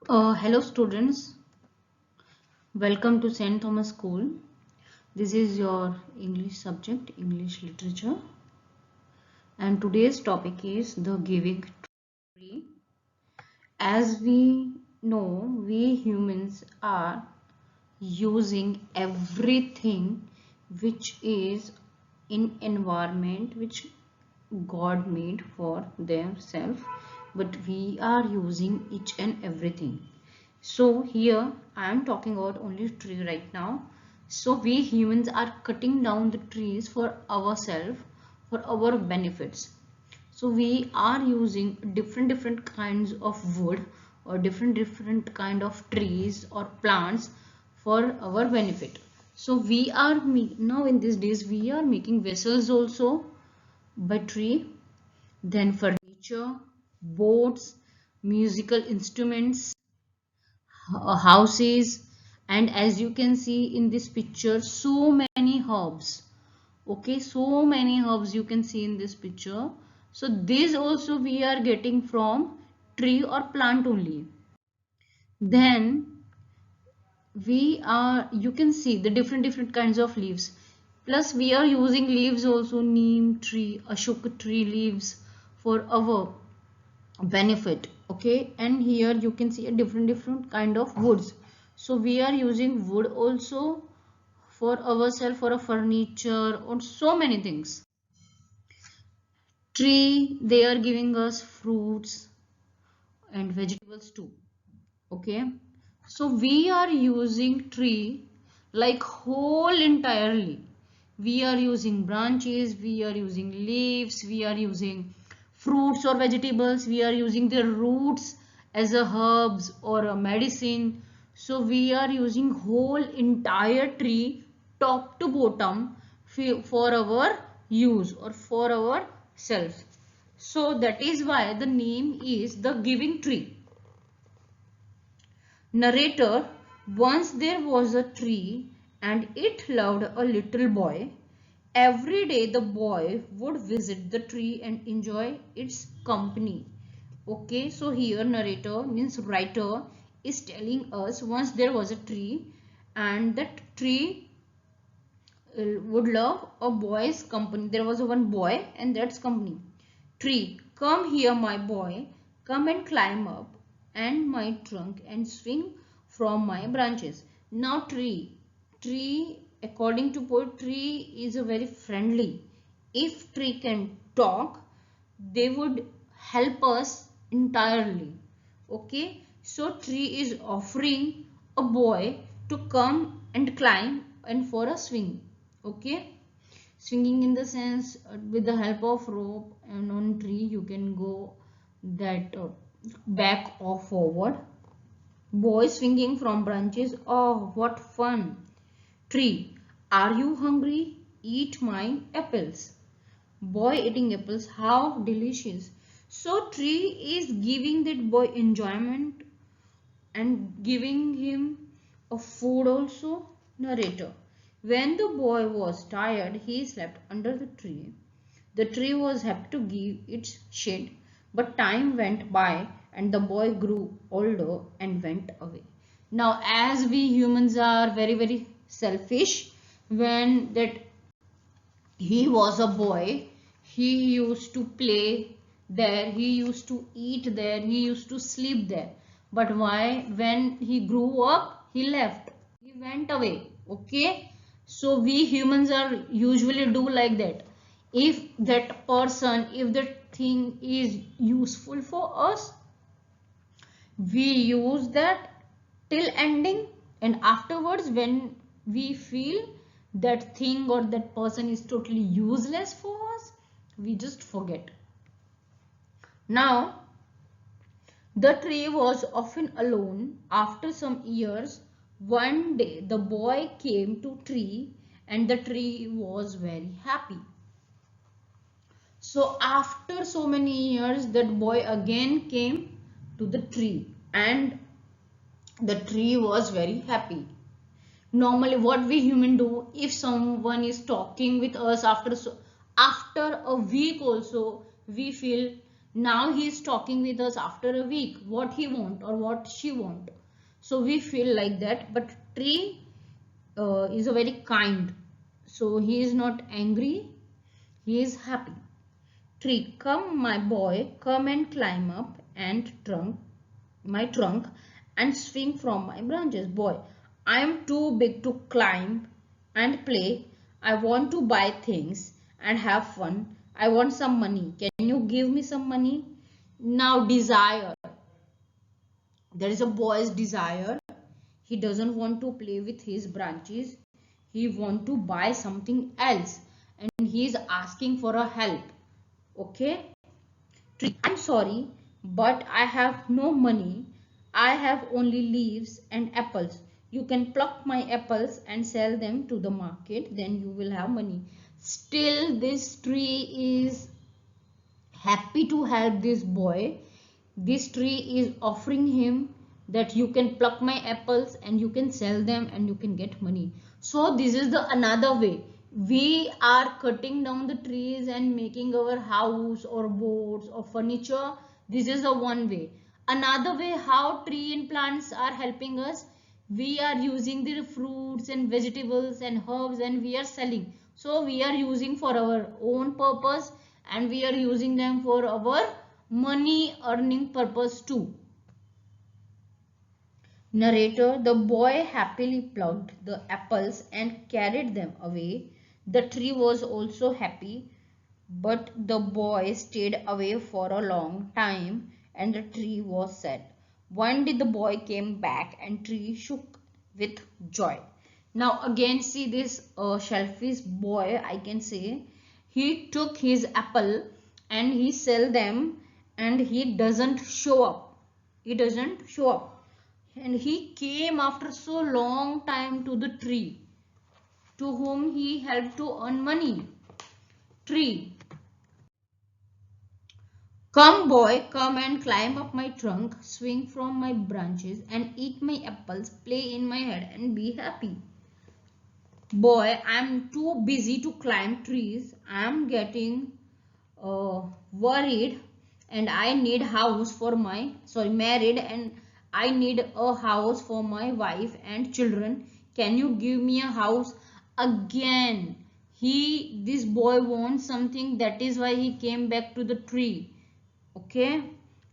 Hello students, welcome to St. Thomas School. This is your English subject, English literature, and today's topic is the giving tree. As we know, we humans are using everything which is in environment which God made for themselves, but we are using each and everything. So here I am talking about only tree right now. So we humans are cutting down the trees for ourselves, for our benefits. So we are using different kinds of wood or different kind of trees or plants for our benefit. So we are now in these days we are making vessels also by tree, then furniture, boats, musical instruments, houses, and as you can see in this picture, so many herbs. Okay, so many herbs you can see in this picture. So this also we are getting from tree or plant only. Then we are, you can see the different kinds of leaves. Plus we are using leaves also, neem tree, ashok tree leaves for our benefit. Okay, and here you can see a different kind of woods. So we are using wood also for ourselves, for a furniture or so many things. Tree, they are giving us fruits and vegetables too. Okay, so we are using tree like whole entirely. We are using branches, we are using leaves, we are using fruits or vegetables, we are using their roots as a herbs or a medicine. So we are using whole entire tree top to bottom for our use or for our self. So that is why the name is the giving tree. Narrator, once there was a tree and it loved a little boy. Every day the boy would visit the tree and enjoy its company. Okay, so here narrator means writer is telling us once there was a tree and that tree would love a boy's company. There was one boy and that's company. Tree, come here my boy, come and climb up and my trunk and swing from my branches. Now tree according to poetry is a very friendly. If tree can talk, they would help us entirely. Okay, so tree is offering a boy to come and climb and for a swing. Okay, swinging in the sense with the help of rope, and on tree you can go that back or forward. Boy swinging from branches, oh what fun. Tree, are you hungry? Eat my apples. Boy eating apples, how delicious. So tree is giving that boy enjoyment and giving him a food also. Narrator, when the boy was tired, he slept under the tree. The tree was happy to give its shade, but time went by and the boy grew older and went away. Now, as we humans are very selfish, when that he was a boy, he used to play there, he used to eat there, he used to sleep there. But why? When he grew up, he left, he went away. Okay, so we humans are usually do like that. If that person, if that thing is useful for us, we use that till ending, and afterwards when we feel that thing or that person is totally useless for us, we just forget. Now the tree was often alone. After some years, one day the boy came to tree and the tree was very happy. So after so many years, that boy again came to the tree and the tree was very happy. Normally what we human do, if someone is talking with us after a week also, we feel Now he is talking with us after a week what he want or what she want. So we feel like that. But tree is a very kind, so he is not angry, he is happy. Tree, come my boy, come and climb up and my trunk and swing from my branches. Boy, I am too big to climb and play. I want to buy things and have fun. I want some money. Can you give me some money? Now desire. There is a boy's desire. He doesn't want to play with his branches. He want to buy something else and he is asking for a help. Okay? Tree, I'm sorry, but I have no money. I have only leaves and apples. You can pluck my apples and sell them to the market, then you will have money. Still, this tree is happy to help this boy. This tree is offering him that you can pluck my apples and you can sell them and you can get money. So this is the another way. We are cutting down the trees and making our house or boats or furniture. This is the one way. Another way how tree and plants are helping us. We are using the fruits and vegetables and herbs and we are selling. So we are using for our own purpose and we are using them for our money earning purpose too. Narrator, the boy happily plucked the apples and carried them away. The tree was also happy, but the boy stayed away for a long time and the tree was sad. One day the boy came back and tree shook with joy. Now again see this shellfish boy, I can say. He took his apple and he sell them and he doesn't show up. He doesn't show up. And he came after so long time to the tree to whom he helped to earn money. Tree, come boy, come and climb up my trunk, swing from my branches and eat my apples, play in my head and be happy. Boy, I'm too busy to climb trees. I'm getting worried and I need house for my, married and I need a house for my wife and children. Can you give me a house? Again, this boy wants something, that is why he came back to the tree. Okay,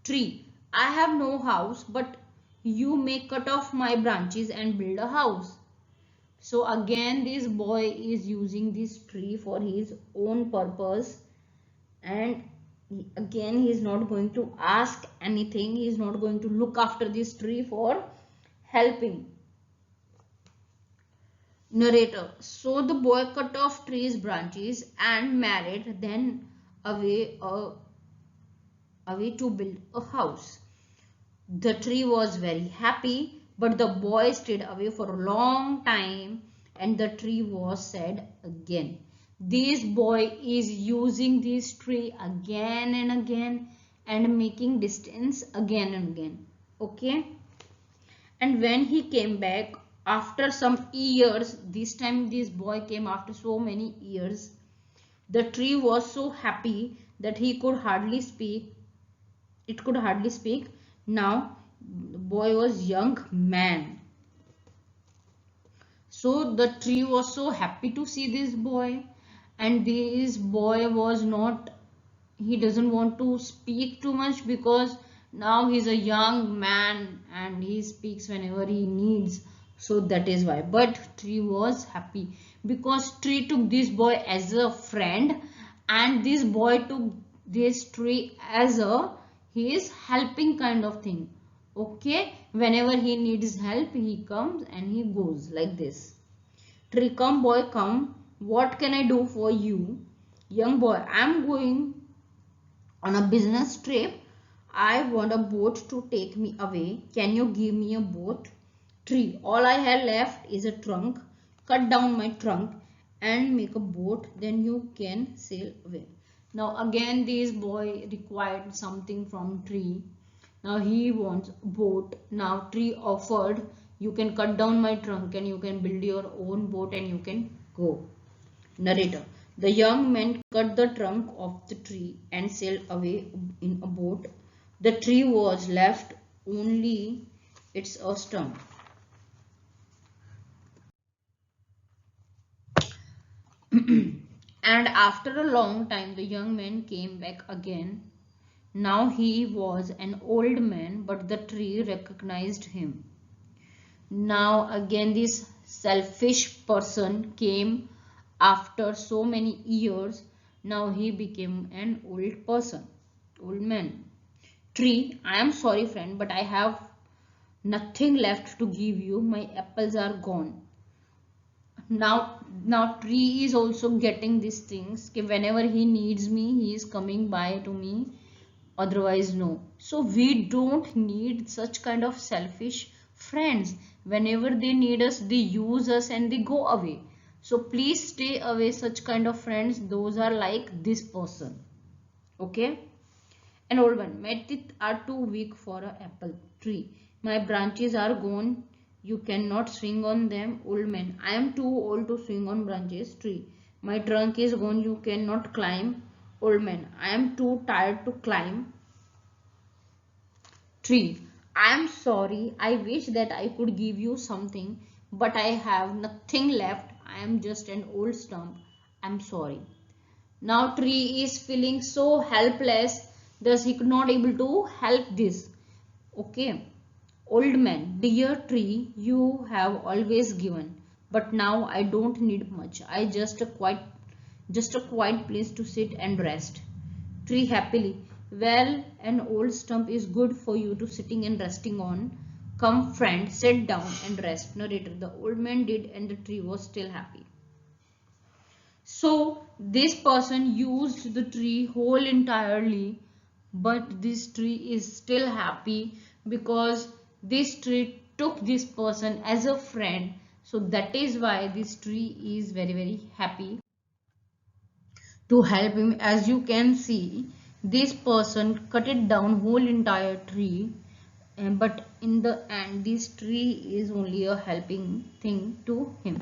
tree, I have no house, but you may cut off my branches and build a house. So again, this boy is using this tree for his own purpose and again he is not going to ask anything. He is not going to look after this tree for helping. Narrator, so the boy cut off tree's branches and married then away to build a house. The tree was very happy, but the boy stayed away for a long time and the tree was sad again. This boy is using this tree again and again and making distance again and again. Okay. And when he came back after some years, this time this boy came after so many years, the tree was so happy that he could hardly speak. It could hardly speak. Now the boy was young man. So the tree was so happy to see this boy and this boy was not, he doesn't want to speak too much because now he's a young man and he speaks whenever he needs. So that is why. But tree was happy because tree took this boy as a friend and this boy took this tree as a his helping kind of thing. Okay, whenever he needs help he comes and he goes like this. Tree, come boy, come, what can I do for you? Young boy, I am going on a business trip. I want a boat to take me away. Can you give me a boat? Tree, all I have left is a trunk. Cut down my trunk and make a boat, then you can sail away. Now again this boy required something from tree. Now he wants a boat. Now tree offered, you can cut down my trunk and you can build your own boat and you can go. Narrator, The young man cut the trunk of the tree and sailed away in a boat. The tree was left only its a stump. And after a long time, the young man came back again. Now he was an old man, but the tree recognized him. Now again, this selfish person came after so many years. Now he became an old person, old man. Tree, I am sorry, friend, but I have nothing left to give you. My apples are gone. Now tree is also getting these things. Okay, whenever he needs me, he is coming by to me. Otherwise, no. So we don't need such kind of selfish friends. Whenever they need us, they use us and they go away. So please stay away such kind of friends. Those are like this person. Okay. An old one. My teeth are too weak for an apple tree. My branches are gone. You cannot swing on them. Old man. I am too old to swing on branches. Tree. My trunk is gone. You cannot climb. Old man. I am too tired to climb. Tree. I am sorry. I wish that I could give you something, but I have nothing left. I am just an old stump. I am sorry. Now tree is feeling so helpless, thus he could not able to help this. Okay. Old man, dear tree, you have always given, but now I don't need much. I just a quiet place to sit and rest. Tree happily. Well, an old stump is good for you to sitting and resting on. Come friend, sit down and rest. Narrator, the old man did and the tree was still happy. So this person used the tree whole entirely, but this tree is still happy because this tree took this person as a friend. So that is why this tree is very happy to help him. As you can see, this person cut it down whole entire tree, but in the end this tree is only a helping thing to him.